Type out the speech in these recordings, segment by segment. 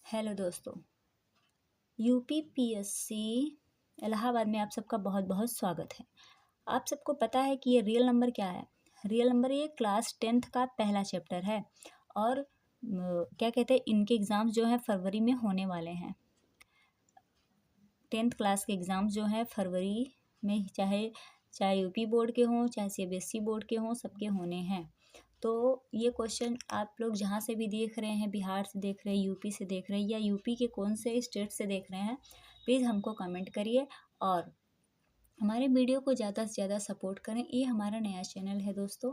Hello दोस्तों, UPPSC Allahabad में आप सबका बहुत बहुत स्वागत है। आप सबको पता है कि ये रियल नंबर क्या है। रियल नंबर ये क्लास 10th का पहला चैप्टर है और क्या कहते हैं, इनके एग्ज़ाम्स जो है फरवरी में होने वाले हैं। 10th क्लास के एग्ज़ाम्स जो है फरवरी में चाहे यूपी बोर्ड के हों चाहे सीबीएसई बोर्ड के हों, सबके होने हैं। तो ये क्वेश्चन आप लोग जहाँ से भी देख रहे हैं, बिहार से देख रहे हैं, यूपी से देख रहे हैं या यूपी के कौन से स्टेट से देख रहे हैं, प्लीज़ हमको कमेंट करिए और हमारे वीडियो को ज़्यादा से ज़्यादा सपोर्ट करें। ये हमारा नया चैनल है दोस्तों।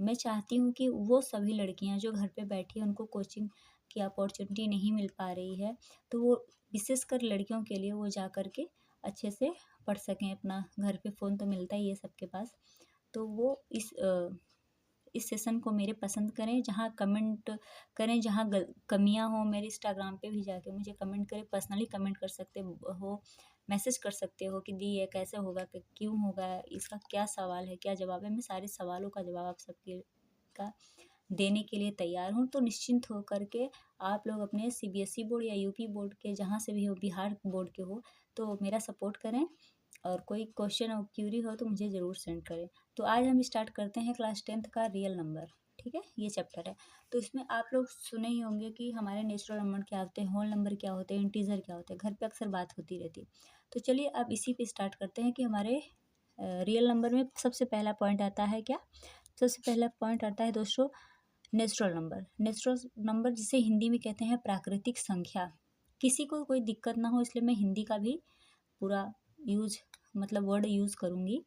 मैं चाहती हूँ कि वो सभी लड़कियाँ जो घर पे बैठी हैं, उनको कोचिंग की अपॉर्चुनिटी नहीं मिल पा रही है, तो वो विशेषकर लड़कियों के लिए वो जा कर के अच्छे से पढ़ सकें। अपना घर पे फ़ोन तो मिलता ही है सबके पास, तो वो इस सेशन को मेरे पसंद करें, जहाँ कमेंट करें, जहाँ कमियां हो मेरे इंस्टाग्राम पे भी जाके मुझे कमेंट करें। पर्सनली कमेंट कर सकते हो, मैसेज कर सकते हो कि दी ये कैसे होगा, कि क्यों होगा, इसका क्या सवाल है, क्या जवाब है। मैं सारे सवालों का जवाब आप सबके का देने के लिए तैयार हूँ। तो निश्चिंत हो करके आप लोग अपने सीबीएसई बोर्ड या यूपी बोर्ड के जहाँ से भी हो, बिहार बोर्ड के हो, तो मेरा सपोर्ट करें और कोई क्वेश्चन और क्यूरी हो तो मुझे ज़रूर सेंड करें। तो आज हम स्टार्ट करते हैं क्लास 10th का रियल नंबर। ठीक है, ये चैप्टर है। तो इसमें आप लोग सुने ही होंगे कि हमारे नेचुरल नंबर क्या होते हैं, होल नंबर क्या होते हैं, इंटीजर क्या होते हैं। घर पे अक्सर बात होती रहती है। तो चलिए अब इसी पे स्टार्ट करते हैं कि हमारे रियल नंबर में सबसे पहला पॉइंट आता है क्या। सबसे पहला पॉइंट आता है दोस्तों नेचुरल नंबर। नेचुरल नंबर जिसे हिंदी में कहते हैं प्राकृतिक संख्या। किसी को कोई दिक्कत ना हो इसलिए मैं हिंदी का भी पूरा वर्ड यूज़ करूँगी,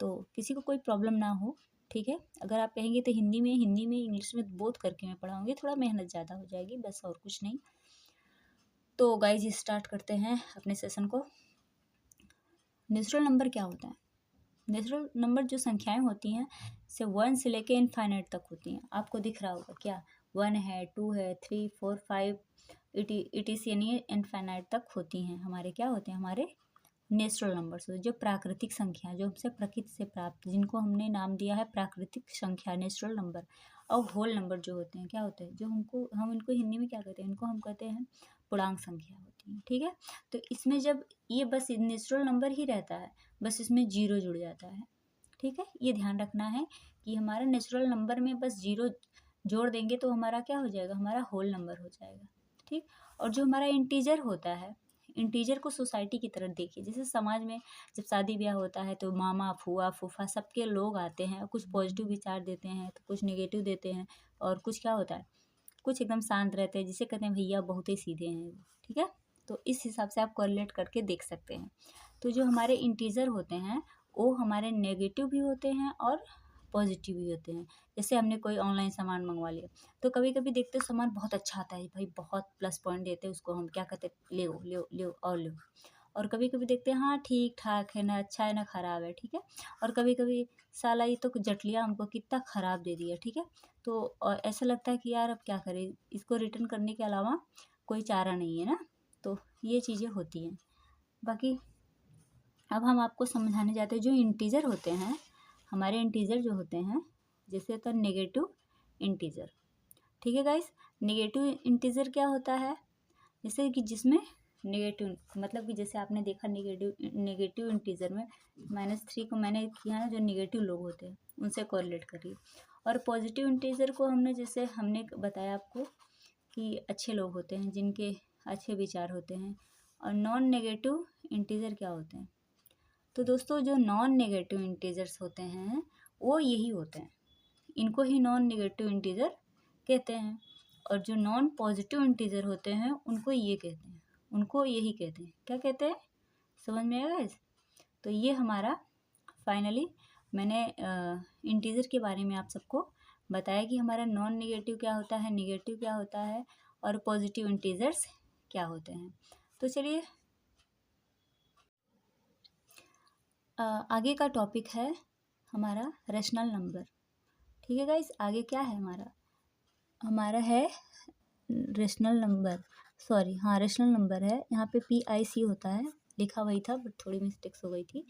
तो किसी को कोई प्रॉब्लम ना हो। ठीक है, अगर आप कहेंगे तो हिंदी में इंग्लिश में बोथ करके मैं पढ़ाऊँगी, थोड़ा मेहनत ज़्यादा हो जाएगी, बस और कुछ नहीं। तो गाइज स्टार्ट करते हैं अपने सेशन को। नेचुरल नंबर क्या होता है। नेचुरल नंबर जो संख्याएं होती हैं से 1 से लेके इनफाइनाइट तक होती हैं। आपको दिख रहा होगा क्या, 1 है, 2 है, 3, 4, 5 इट यानी इनफाइनाइट तक होती हैं। हमारे क्या होते हैं, हमारे नेचुरल नंबर्स, जो प्राकृतिक संख्या, जो हमसे प्रकृति से प्राप्त, जिनको हमने नाम दिया है प्राकृतिक संख्या, नेचुरल नंबर। और होल नंबर जो होते हैं क्या होते हैं, जो हम इनको हिंदी में क्या कहते हैं, इनको हम कहते हैं पूर्णांक संख्या होती है। ठीक है, तो इसमें जब ये बस नेचुरल नंबर ही रहता है, बस इसमें जीरो जुड़ जाता है। ठीक है, ये ध्यान रखना है कि हमारा नेचुरल नंबर में बस जीरो जोड़ देंगे तो हमारा क्या हो जाएगा, हमारा होल नंबर हो जाएगा। ठीक, और जो हमारा इंटीजर होता है, इंटीजर को सोसाइटी की तरह देखिए। जैसे समाज में जब शादी ब्याह होता है तो मामा फूआ फूफा सबके लोग आते हैं, कुछ पॉजिटिव विचार देते हैं तो कुछ नेगेटिव देते हैं, और कुछ क्या होता है, कुछ एकदम शांत रहते हैं, जिसे कहते हैं भैया बहुत ही सीधे हैं। ठीक है, तो इस हिसाब से आप कोरिलेट करके देख सकते हैं। तो जो हमारे इंटीजर होते हैं वो हमारे नेगेटिव भी होते हैं और पॉजिटिव भी होते हैं। जैसे हमने कोई ऑनलाइन सामान मंगवा लिया, तो कभी कभी देखते सामान बहुत अच्छा आता है, भाई बहुत प्लस पॉइंट देते हैं उसको, हम क्या कहते हैं, ले और लो। और कभी कभी देखते हैं हाँ ठीक ठाक है, ना अच्छा है ना ख़राब है। ठीक है, और कभी कभी साला ये तो जटलिया हमको कितना ख़राब दे दिया। ठीक है, तो और ऐसा लगता है कि यार अब क्या करें, इसको रिटर्न करने के अलावा कोई चारा नहीं है ना। तो ये चीज़ें होती हैं। बाकी अब हम आपको समझाने जाते हैं जो इंटीजर होते हैं, हमारे इंटीजर जो होते हैं, जैसे होता है नेगेटिव इंटीजर। ठीक है गाइस, नेगेटिव इंटीजर क्या होता है, जैसे कि जिसमें नेगेटिव मतलब कि जैसे आपने देखा नेगेटिव इंटीजर में -3 को मैंने किया ना, जो नेगेटिव लोग होते हैं उनसे कोरिलेट करिए। और पॉजिटिव इंटीजर को हमने बताया आपको कि अच्छे लोग होते हैं, जिनके अच्छे विचार होते हैं। और नॉन नेगेटिव इंटीजर क्या होते हैं, तो दोस्तों जो नॉन नेगेटिव इंटीजर्स होते हैं वो यही होते हैं, इनको ही नॉन नेगेटिव इंटीजर कहते हैं। और जो नॉन पॉजिटिव इंटीजर होते हैं उनको ये कहते हैं, उनको यही कहते हैं, क्या कहते हैं, समझ में आएगा गाइस। तो ये हमारा फाइनली मैंने इंटीजर के बारे में आप सबको बताया कि हमारा नॉन नेगेटिव क्या होता है, नेगेटिव क्या होता है, और पॉजिटिव इंटीजर्स क्या होते हैं। तो चलिए आगे का टॉपिक है हमारा रेशनल नंबर। ठीक है गाइस, आगे क्या है हमारा है रेशनल नंबर, रेशनल नंबर है। यहाँ पे PIC होता है, लिखा वही था बट थोड़ी मिस्टेक्स हो गई थी।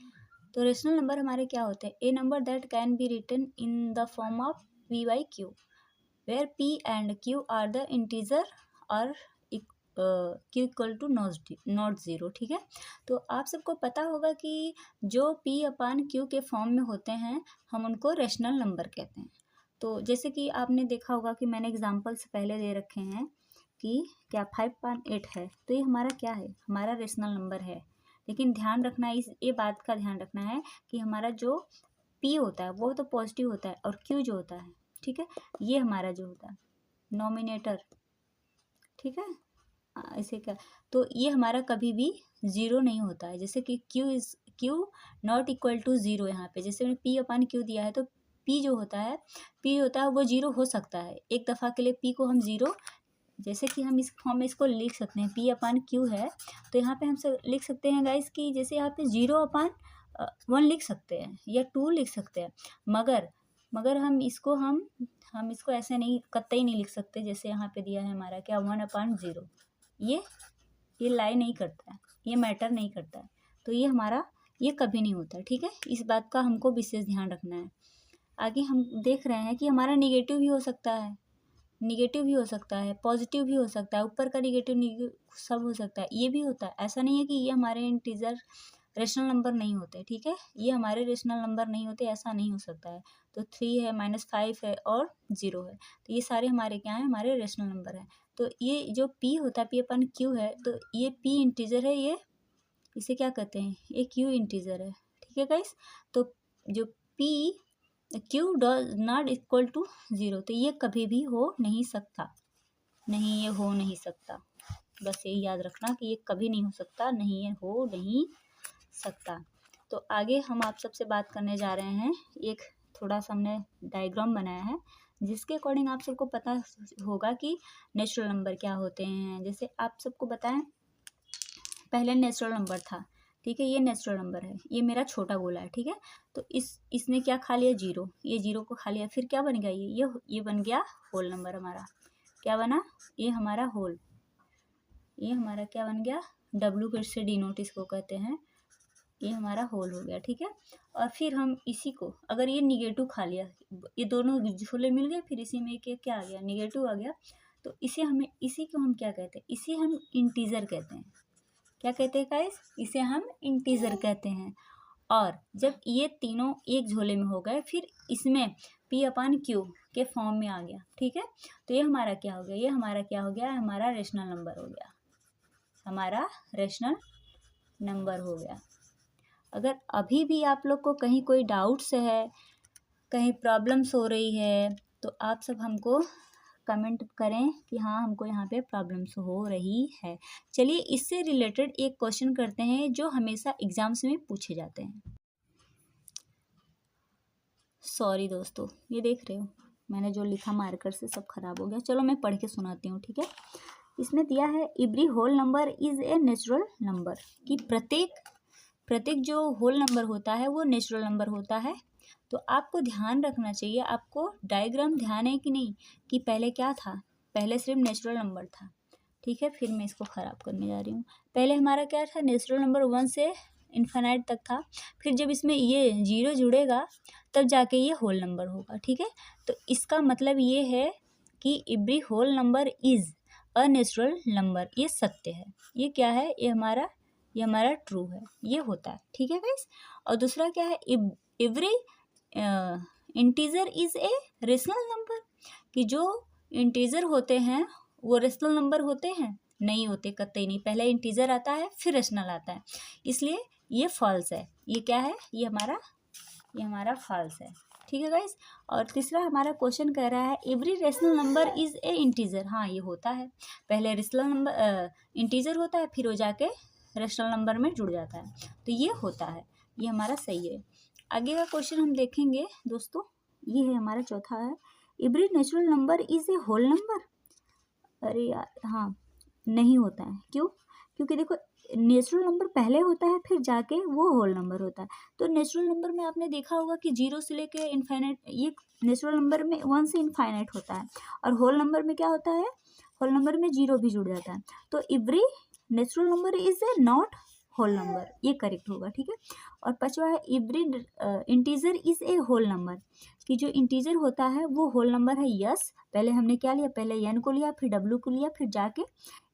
तो रेशनल नंबर हमारे क्या होते हैं, a number that can be written in the form of P/Q, where P and Q are the integer और Q equal to not zero. ठीक है, तो आप सबको पता होगा कि जो पी अपान क्यू के फॉर्म में होते हैं हम उनको रेशनल नंबर कहते हैं। तो जैसे कि आपने देखा होगा कि मैंने एग्जाम्पल्स पहले दे रखे हैं कि क्या 5/8 है, तो ये हमारा क्या है, हमारा रेशनल नंबर है। लेकिन ध्यान रखना है, ये बात का ध्यान रखना है कि हमारा जो पी होता है वो तो पॉजिटिव होता है और क्यू जो होता है, ठीक है, ये हमारा जो होता है नोमिनेटर, ठीक है, इसे क्या, तो ये हमारा कभी भी ज़ीरो नहीं होता है। जैसे कि Q not equal to zero, यहाँ पे जैसे मैंने पी अपान क्यू दिया है तो पी जो होता है वो ज़ीरो हो सकता है एक दफ़ा के लिए। पी को हम ज़ीरो, जैसे कि हम इस फॉर्म में इसको लिख सकते हैं, पी अपान क्यू है तो यहाँ पे हम लिख सकते हैं गाइस कि जैसे यहाँ पे 0/1 लिख सकते हैं या 2 लिख सकते हैं, मगर हम इसको ऐसे नहीं, कतई नहीं लिख सकते जैसे यहाँ पे दिया है हमारा क्या 1/0। ये लाई नहीं करता है, ये मैटर नहीं करता है, तो ये कभी नहीं होता है। ठीक है, इस बात का हमको विशेष ध्यान रखना है। आगे हम देख रहे हैं कि हमारा निगेटिव भी हो सकता है, पॉजिटिव भी हो सकता है, ऊपर का निगेटिव सब हो सकता है, ये भी होता है। ऐसा नहीं है कि ये हमारे इंटीजर रेशनल नंबर नहीं होते। ठीक है, ये हमारे रेशनल नंबर नहीं होते, ऐसा नहीं हो सकता है। तो 3 है, -5 है और 0 है, तो ये सारे हमारे क्या हैं, हमारे रेशनल नंबर हैं। तो ये जो पी होता है, पी अपन क्यू है, तो ये पी इंटीजर है, ये इसे क्या कहते हैं, ये क्यू इंटीजर है। ठीक है गाइस, तो जो P Q does not equal to 0, तो ये कभी भी हो नहीं सकता, नहीं ये हो नहीं सकता। बस यही याद रखना कि ये कभी नहीं हो सकता, नहीं ये हो नहीं सकता। तो आगे हम आप सबसे बात करने जा रहे हैं, एक थोड़ा सा हमने डायग्राम बनाया है जिसके अकॉर्डिंग आप सबको पता होगा कि नेचुरल नंबर क्या होते हैं। जैसे आप सबको बताएं, पहले नेचुरल नंबर था, ठीक है, ये नेचुरल नंबर है, ये मेरा छोटा गोला है। ठीक है, तो इसने क्या खा लिया, 0, ये 0 को खा लिया, फिर क्या बन गया, ये बन गया होल नंबर हमारा। क्या बना, ये हमारा होल, ये हमारा क्या बन गया, W फिर से डिनोट इसको कहते हैं, ये हमारा होल हो गया। ठीक है, और फिर हम इसी को, अगर ये निगेटिव खा लिया, ये दोनों झोले मिल गए, फिर इसी में क्या आ गया, निगेटिव आ गया, तो इसी को हम क्या कहते हैं, इसे हम इंटीजर कहते हैं। क्या कहते हैं गाइस, इसे हम इंटीजर कहते हैं। और जब ये तीनों एक झोले में हो गए, फिर इसमें पी अपान क्यू के फॉर्म में आ गया। ठीक है, तो ये हमारा क्या हो गया, हमारा रेशनल नंबर हो गया, हमारा रेशनल नंबर हो गया। अगर अभी भी आप लोग को कहीं कोई डाउट्स है, कहीं प्रॉब्लम्स हो रही है, तो आप सब हमको कमेंट करें कि हाँ हमको यहाँ पे प्रॉब्लम्स हो रही है। चलिए इससे रिलेटेड एक क्वेश्चन करते हैं जो हमेशा एग्जाम्स में पूछे जाते हैं। सॉरी दोस्तों, ये देख रहे हो मैंने जो लिखा मार्कर से सब खराब हो गया। चलो मैं पढ़ के सुनाती हूँ। ठीक है, इसमें दिया है every whole number is a natural number, कि प्रत्येक जो होल नंबर होता है वो नेचुरल नंबर होता है। तो आपको ध्यान रखना चाहिए, आपको डायग्राम ध्यान है कि नहीं, कि पहले क्या था, पहले सिर्फ नेचुरल नंबर था। ठीक है, फिर मैं इसको ख़राब करने जा रही हूँ। पहले हमारा क्या था, नेचुरल नंबर 1 से इन्फिनाइट तक था, फिर जब इसमें ये 0 जुड़ेगा तब जाके ये होल नंबर होगा। ठीक है, तो इसका मतलब ये है कि every whole number is a natural number, ये सत्य है, ये क्या है, ये हमारा ट्रू है, ये होता है। ठीक है गाइस, और दूसरा क्या है, every integer is a rational number, कि जो इंटीजर होते हैं वो रेशनल नंबर होते हैं, नहीं होते, कतई नहीं, पहले इंटीजर आता है फिर रेशनल आता है, इसलिए ये फॉल्स है। ये क्या है, ये हमारा फॉल्स है। ठीक है गाइस, और तीसरा हमारा क्वेश्चन कह रहा है every rational number is a integer, हाँ ये होता है, पहले रेशनल नंबर इंटीजर होता है, फिर वो जाके रेशनल नंबर में जुड़ जाता है, तो ये होता है, ये हमारा सही है। आगे का क्वेश्चन हम देखेंगे दोस्तों, ये है हमारा चौथा है, every natural number is a whole number. अरे यार हाँ, नहीं होता है, क्यों, क्योंकि देखो नेचुरल नंबर पहले होता है फिर जाके वो होल नंबर होता है। तो नेचुरल नंबर में आपने देखा होगा कि 0 से लेके इनफाइनाइट, ये नेचुरल नंबर में 1 से इनफाइनाइट होता है, और होल नंबर में क्या होता है, होल नंबर में 0 भी जुड़ जाता है। तो every natural number is a not whole number, ये करेक्ट होगा, ठीक है। और पांचवा है every integer is a whole number, कि जो इंटीजर होता है वो होल नंबर है, यस। पहले हमने क्या लिया, पहले एन को लिया, फिर डब्ल्यू को लिया, फिर जाके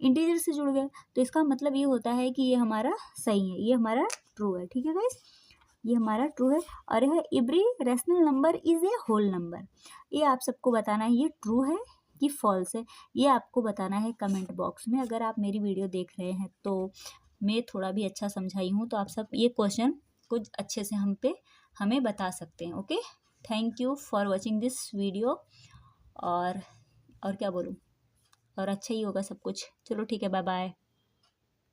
इंटीजर से जुड़ गए, तो इसका मतलब ये होता है कि ये हमारा सही है, ये हमारा ट्रू है, ठीक है गाइस, ये हमारा ट्रू है। और यह every rational number is a whole number, ये आप सबको बताना है ये ट्रू है कि फॉल्स है, ये आपको बताना है कमेंट बॉक्स में। अगर आप मेरी वीडियो देख रहे हैं तो मैं थोड़ा भी अच्छा समझाई हूँ तो आप सब ये क्वेश्चन कुछ अच्छे से हमें बता सकते हैं। Okay, thank you for watching this video. और क्या बोलूँ, और अच्छा ही होगा सब कुछ। चलो ठीक है, बाय बाय।